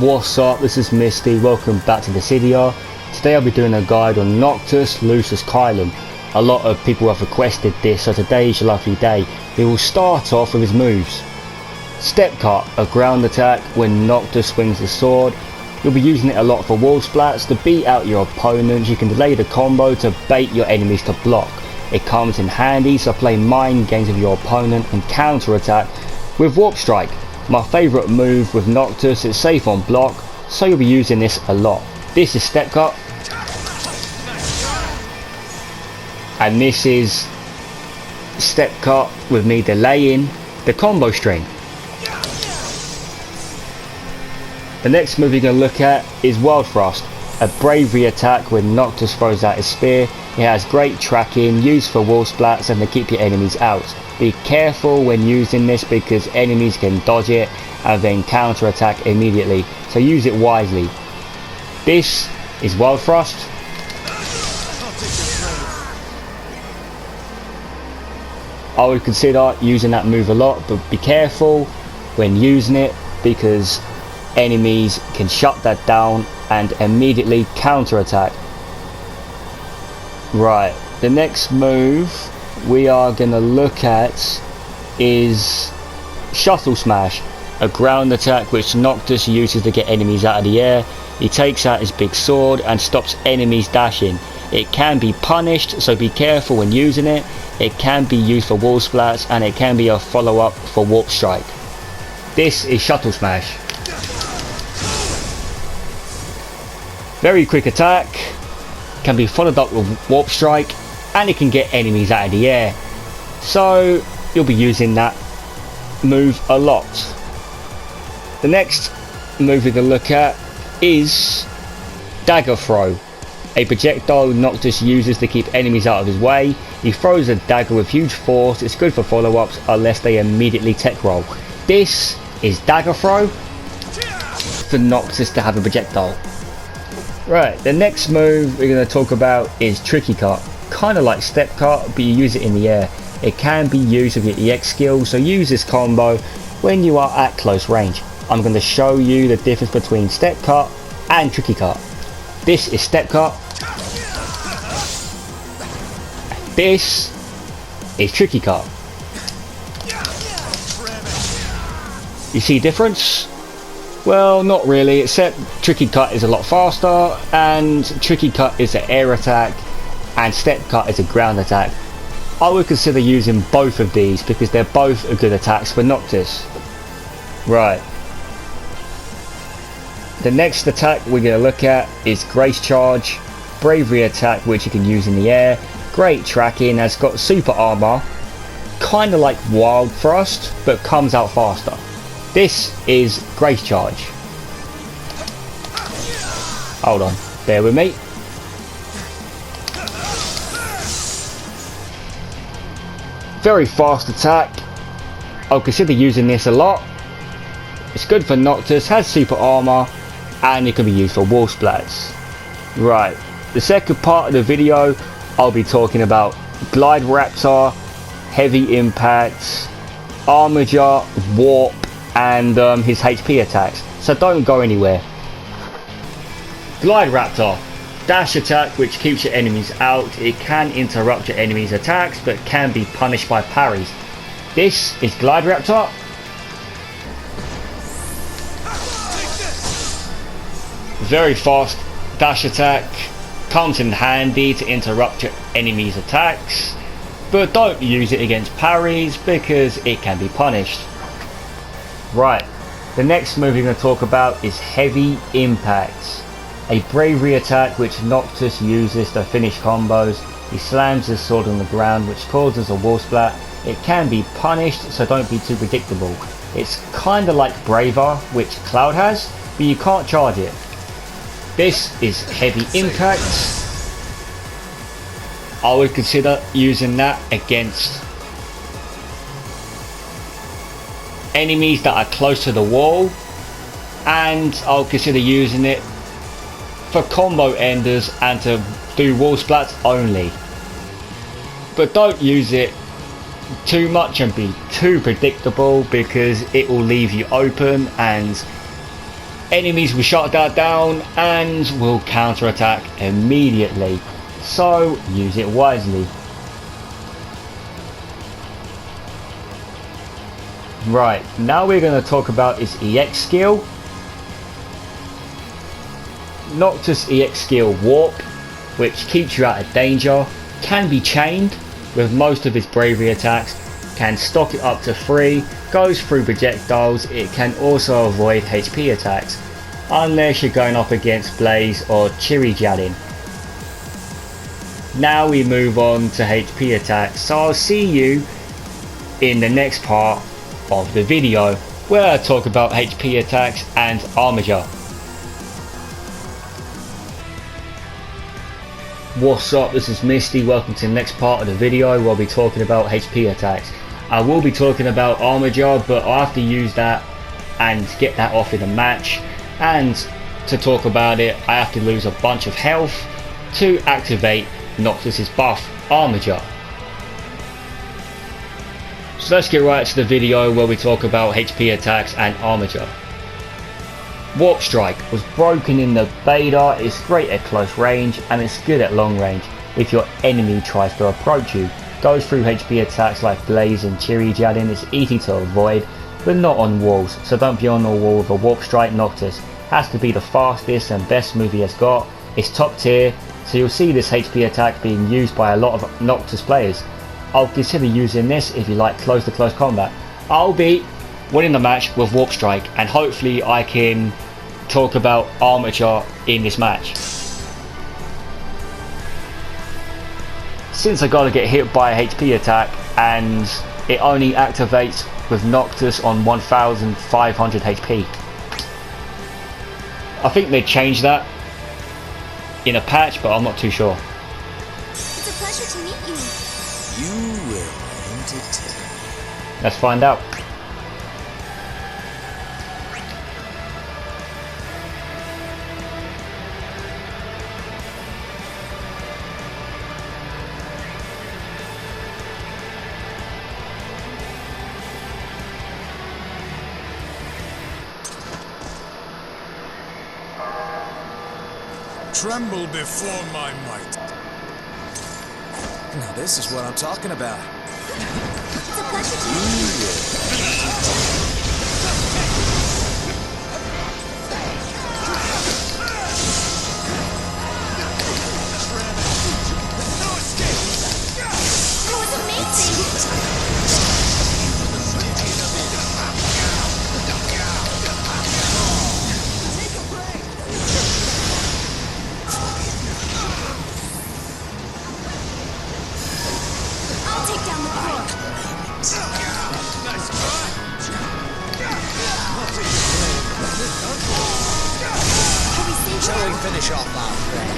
What's up, this is Misty, welcome back to Dissidia. Today I'll be doing a guide on Noctis Lucis Caelum. A lot of people have requested this, so today is your lucky day. We will start off with his moves. Step Cut, a ground attack when Noctis swings his sword. You'll be using it a lot for wall splats to beat out your opponents. You can delay the combo to bait your enemies to block. It comes in handy, so play mind games with your opponent and counter attack with Warp Strike. My favourite move with Noctis is safe on block, so you'll be using this a lot. This is Step Cut, and this is Step Cut with me delaying the combo string. The next move you're going to look at is Wild Thrust, a bravery attack when Noctis throws out his spear. It has great tracking, used for wall splats and to keep your enemies out. Be careful when using this because enemies can dodge it and then counter attack immediately, so use it wisely. This is Wild Thrust. I would consider using that move a lot, but be careful when using it because enemies can shut that down and immediately counter attack. Right, the next move we are going to look at is Shuttle Smash, a ground attack which Noctis uses to get enemies out of the air. He takes out his big sword and stops enemies dashing. It can be punished, so be careful when using it. It can be used for wall splats and it can be a follow-up for Warp Strike. This is Shuttle Smash. Very quick attack, can be followed up with Warp Strike, and it can get enemies out of the air, so you'll be using that move a lot. The next move we're going to look at is Dagger Throw, a projectile Noctis uses to keep enemies out of his way. He throws a dagger with huge force. It's good for follow-ups unless they immediately tech roll. This is Dagger Throw for Noctis to have a projectile. Right, the next move we're going to talk about is Tricky Cut. Kind of like Step Cut, but you use it in the air. It can be used with your EX skill, so use this combo when you are at close range. I'm going to show you the difference between Step Cut and Tricky Cut. This is Step Cut. This is Tricky Cut. You see difference? Well, not really, except Tricky Cut is a lot faster and Tricky Cut is an air attack and Step Cut is a ground attack. I would consider using both of these because they're both good attacks for Noctis. Right. The next attack we're going to look at is Grace Charge, bravery attack which you can use in the air. Great tracking, has got super armor, kind of like Wild Thrust, but comes out faster. This is Grace Charge. Hold on, bear with me. Very fast attack. I'll consider using this a lot. It's good for Noctis, has super armor, and it can be used for wall splats. Right, the second part of the video I'll be talking about Glide Raptor, Heavy Impact, Armature, Warp, and his HP attacks, so don't go anywhere. Glide Raptor, dash attack which keeps your enemies out. It can interrupt your enemies' attacks but can be punished by parries. This is Glide Raptor. Very fast dash attack, comes in handy to interrupt your enemies' attacks, but don't use it against parries because it can be punished. Right, the next move we're going to talk about is Heavy Impact, a bravery attack which Noctis uses to finish combos. He slams his sword on the ground which causes a wall splat. It can be punished, so don't be too predictable. It's kind of like Braver which Cloud has, but you can't charge it. This is Heavy Impact. I would consider using that against enemies that are close to the wall, and I'll consider using it for combo enders and to do wall splats only. But don't use it too much and be too predictable because it will leave you open and enemies will shut that down and will counter-attack immediately, so use it wisely. Right, now we're going to talk about his EX skill. Noctis EX skill Warp, which keeps you out of danger, can be chained with most of his bravery attacks, can stock it up to 3, goes through projectiles. It can also avoid HP attacks, unless you're going up against Blaze or Chirijalin. Now we move on to HP attacks, so I'll see you in the next part of the video where I talk about HP attacks and armature. What's up, this is Misty, welcome to the next part of the video where I'll be talking about HP attacks. I will be talking about armature, but I have to use that and get that off in a match, and to talk about it I have to lose a bunch of health to activate Noctis's buff armature. So let's get right to the video where we talk about HP attacks and armature. Warp Strike was broken in the beta. It's great at close range and it's good at long range if your enemy tries to approach you. Goes through HP attacks like Blaze and Chirijalin. It's easy to avoid but not on walls, so don't be on the wall with a Warp Strike. Noctis has to be the fastest and best move he has got. It's top tier, so you'll see this HP attack being used by a lot of Noctis players. I'll consider using this if you like close to close combat. I'll be winning the match with Warp Strike and hopefully I can talk about armature in this match. Since I gotta get hit by a HP attack and it only activates with Noctis on 1500 HP. I think they changed that in a patch, but I'm not too sure. It's a pleasure to meet you. You will entertain. Let's find out. Tremble before my might. Now this is what I'm talking about. It's a pleasure to meet you. That was amazing. I'll take down the core. Can we save Shall we her? finish off our friend?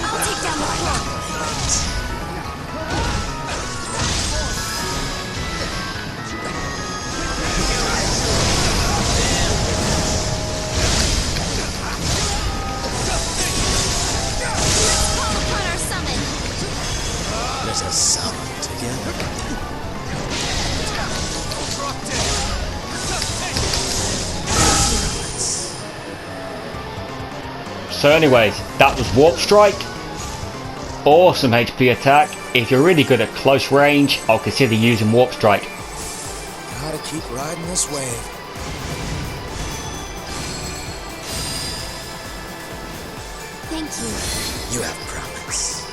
I'll take down the core. Let's call upon our summon. Let us summon together. So anyways, that was Warp Strike. Awesome HP attack. If you're really good at close range, I'll consider using Warp Strike. Gotta keep riding this wave. Thank you. You have promise.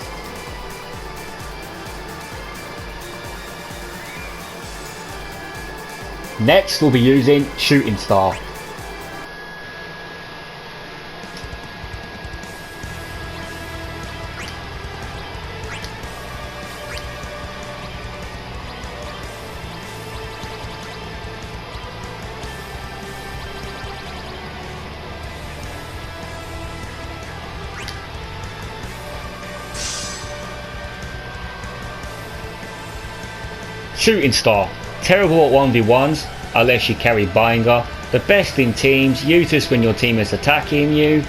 Next we'll be using Shooting Star. Shooting Star. Terrible at 1v1s unless you carry Binder. The best in teams, use this when your team is attacking you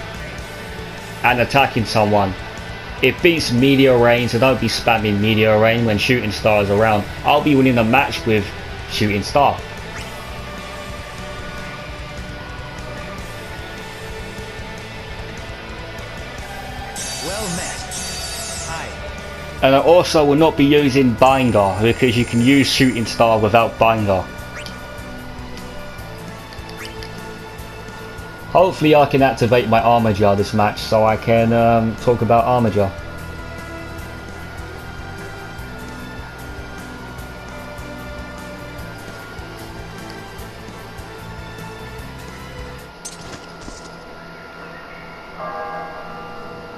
and attacking someone. It beats Meteor Rain, so don't be spamming Meteor Rain when Shooting Star is around. I'll be winning a match with Shooting Star. Well met. Hi. And I also will not be using Binder because you can use Shooting Star without Binder. Hopefully I can activate my Armor Jar this match so I can talk about Armor Jar.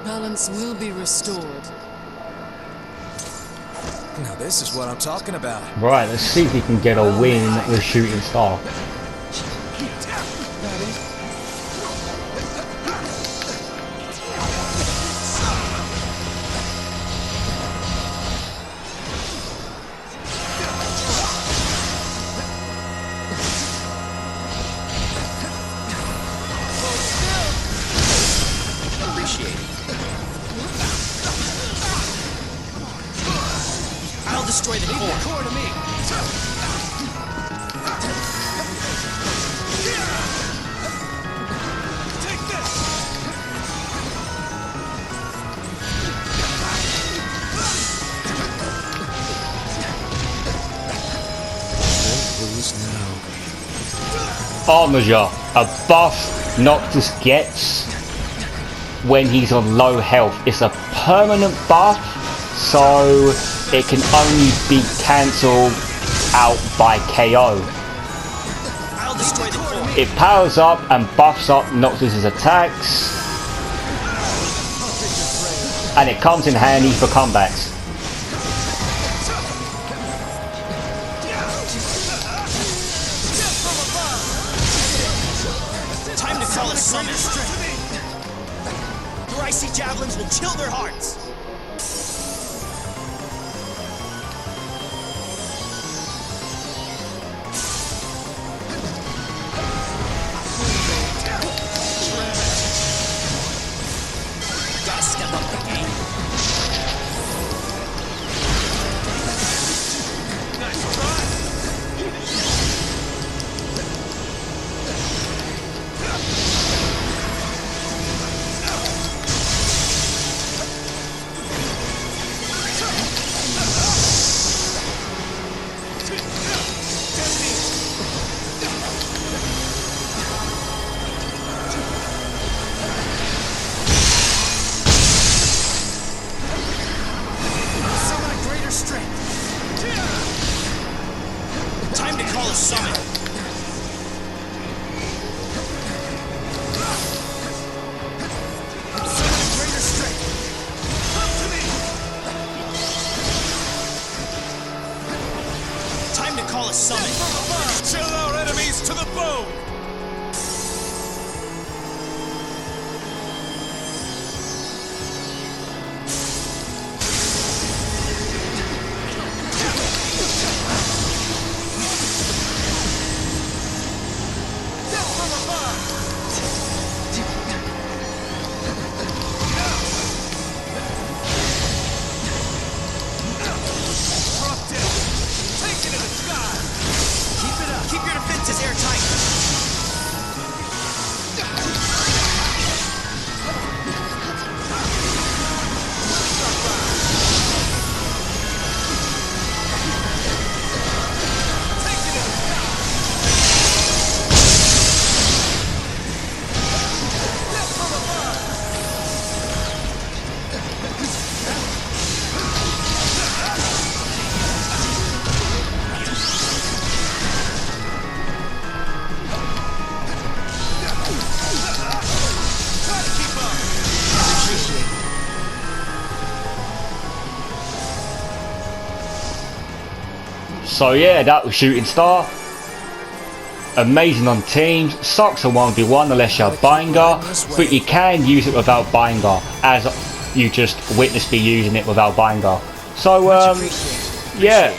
Balance will be restored. Now this is what I'm talking about. Right, let's see if we can get a win with Shooting Star. I'll destroy the core to me. Take this. Don't lose now. Armor Jar, a buff Noctis gets when he's on low health. It's a permanent buff, so it can only be cancelled out by KO. I'll destroy the core. It powers up and buffs up Noctis' attacks, and it comes in handy for comebacks. Time to call a summon. Your icy javelins will chill their hearts. Gotta step up the game. Nice try. Summon a greater strength. Time to call a summon. Summon a greater strength. Come to me. Time to call a summon. Chill our enemies to the bone. Keep your defenses airtight. So yeah, that was Shooting Star. Amazing on teams, sucks on 1v1 unless you have Binder, but you can use it without Binder, as you just witnessed me using it without Binder. So yeah,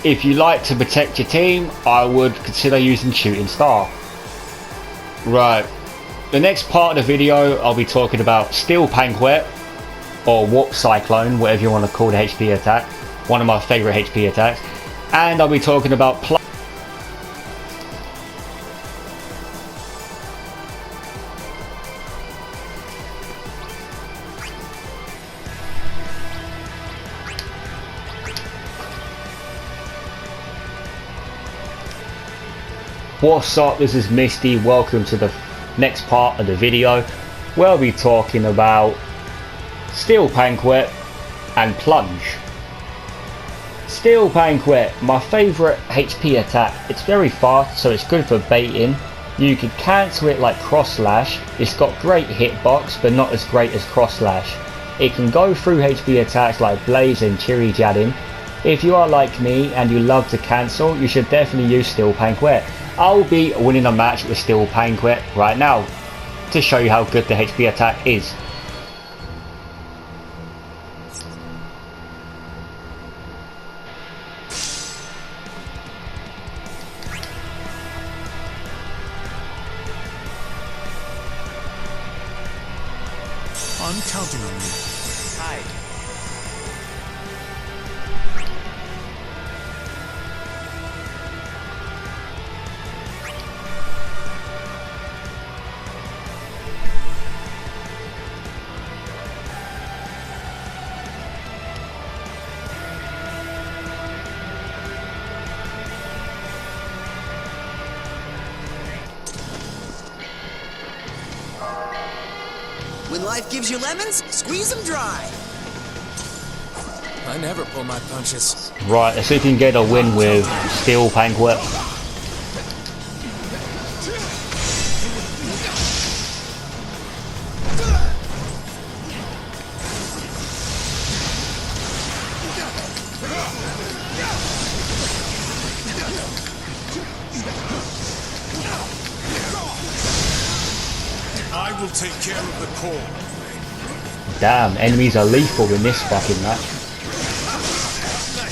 If you like to protect your team, I would consider using Shooting Star. Right, the next part of the video I'll be talking about Steel Banquet or Warp Cyclone, whatever you want to call the HP attack, one of my favourite HP attacks, and I'll be talking about Plunge. What's up, this is Misty, welcome to the next part of the video where I'll be talking about Steel Banquet and Plunge. Steel Banquet, my favourite HP attack. It's very fast, so it's good for baiting. You can cancel it like Cross Slash. It's got great hitbox, but not as great as Cross Slash. It can go through HP attacks like Blaze and Chiri Jaddin. If you are like me and you love to cancel, you should definitely use Steel Banquet. I'll be winning a match with Steel Banquet right now to show you how good the HP attack is. I'm counting on you. Hi. When life gives you lemons, squeeze them dry. I never pull my punches. Right, let's see if we can get a win with Steel Banquet. I will take care of the core. Damn, enemies are lethal in this fucking match.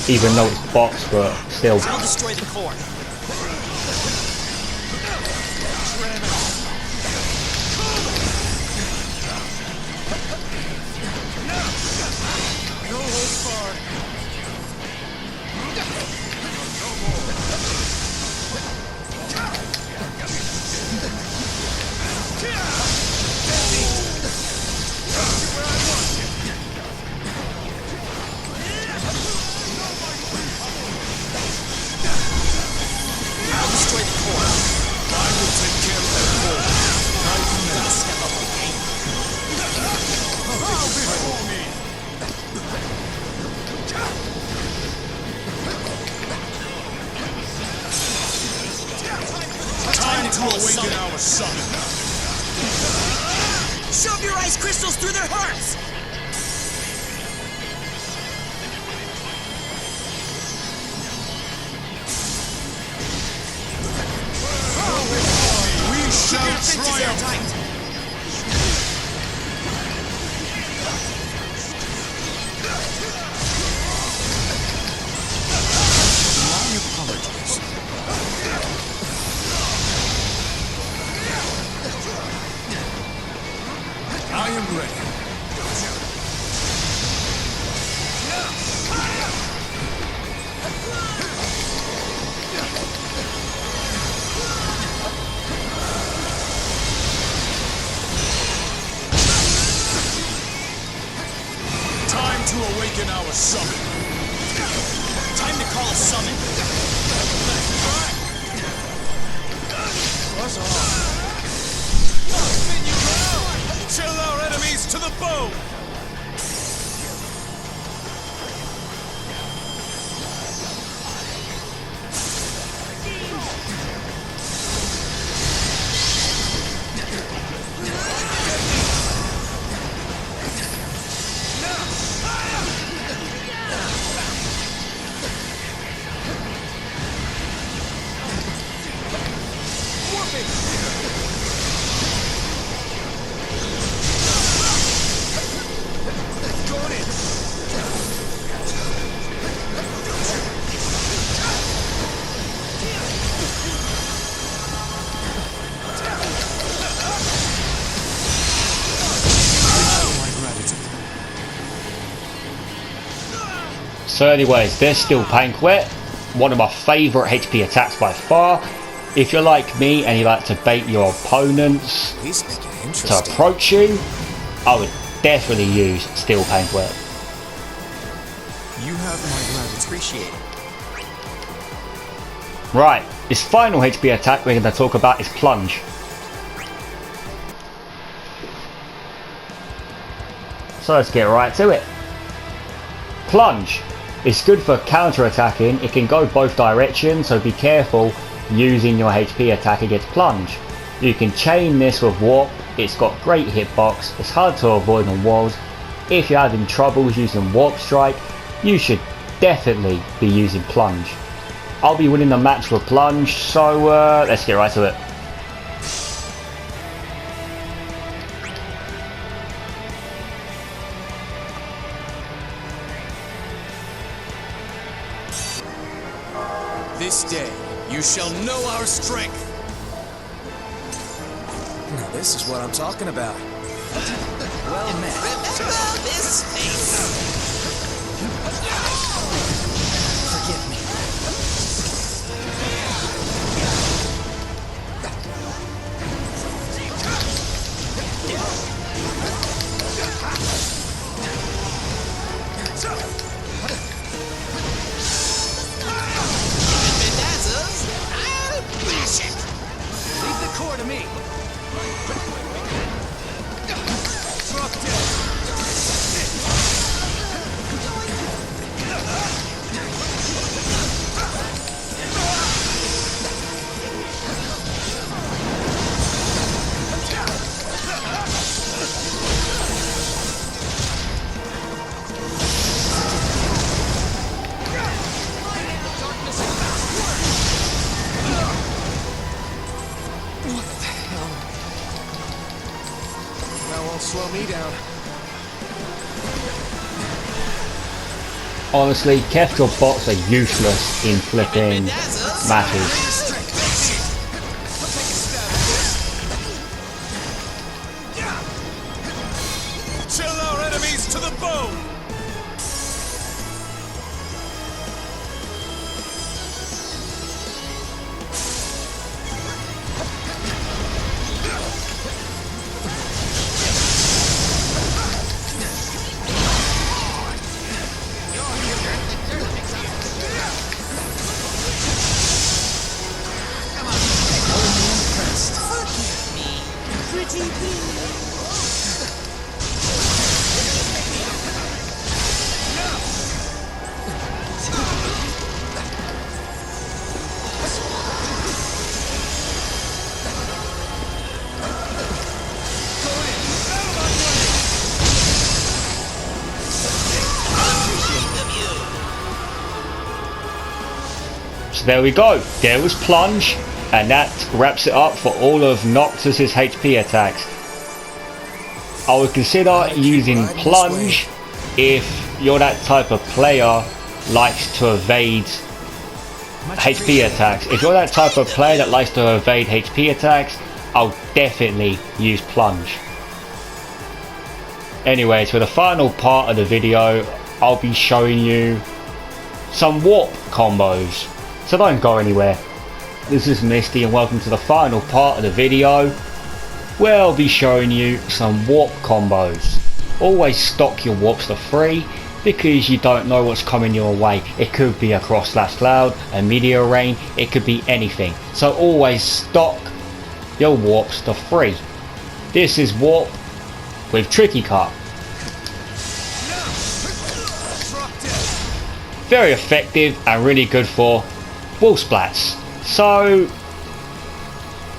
Even though it's bots, but still. I'll destroy the core. No holds barred. I'll destroy the core. I will take care of that core. Please step up the game. Bow before me. Time to awaken our summon. Shove your ice crystals through their hearts. We shall Defenses triumph. airtight. My apologies. I am ready. Time to awaken our summon. Time to call a summon. Buzz off. Chill our enemies to the bone. So anyways, there's still Banquet, one of my favourite HP attacks by far. If you're like me and you like to bait your opponents Please make it to interesting. approach you, I would definitely use Steel Banquet. You have my gratitude. Appreciate it. Right, this final HP attack we're going to talk about is Plunge. So let's get right to it. Plunge. It's good for counter-attacking. It can go both directions, so be careful using your HP attack against Plunge. You can chain this with Warp. It's got great hitbox. It's hard to avoid on walls. If you're having troubles using Warp Strike, you should definitely be using Plunge. I'll be winning the match with Plunge, so let's get right to it. This day, you shall know our strength. Now this is what I'm talking about. Well met. Remember this face. Forgive me. Leave the core to me. Drop dead. That won't slow me down. Honestly, Kestrel bots are useless in flipping matches. Chill our enemies to the bone. Pretty please. So there we go. There was Plunge, and that wraps it up for all of Noctis's HP attacks. I would consider using Plunge if you're that type of player likes to evade HP attacks. If you're that type of player that likes to evade HP attacks, I'll definitely use Plunge. Anyways, for the final part of the video, I'll be showing you some warp combos. So don't go anywhere. This is Misty and welcome to the final part of the video where I'll be showing you some warp combos. Always stock your warps to 3 because you don't know what's coming your way. It could be a cross/cloud, a meteor rain, it could be anything. So always stock your warps to 3. This is warp with Tricky Cut. Very effective and really good for wall splats. So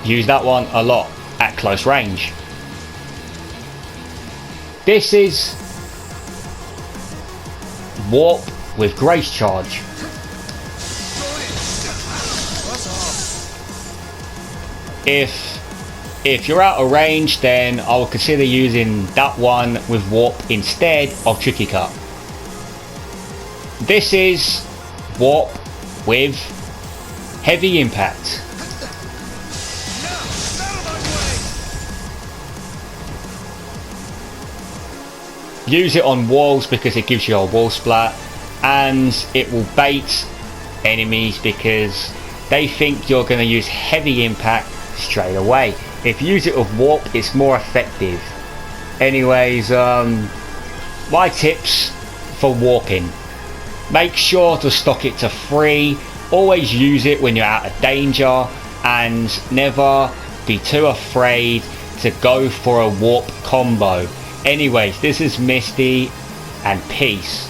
use that one a lot at close range. This is warp with Grace Charge. If you're out of range, then I would consider using that one with warp instead of Tricky Cut. This is warp with Heavy Impact. Use it on walls because it gives you a wall splat. and it will bait enemies because they think you're going to use heavy impact straight away. If you use it with warp, it's more effective. Anyways, my tips for warping: make sure to stock it to 3, always use it when you're out of danger, and never be too afraid to go for a warp combo. Anyways, this is Misty, and peace.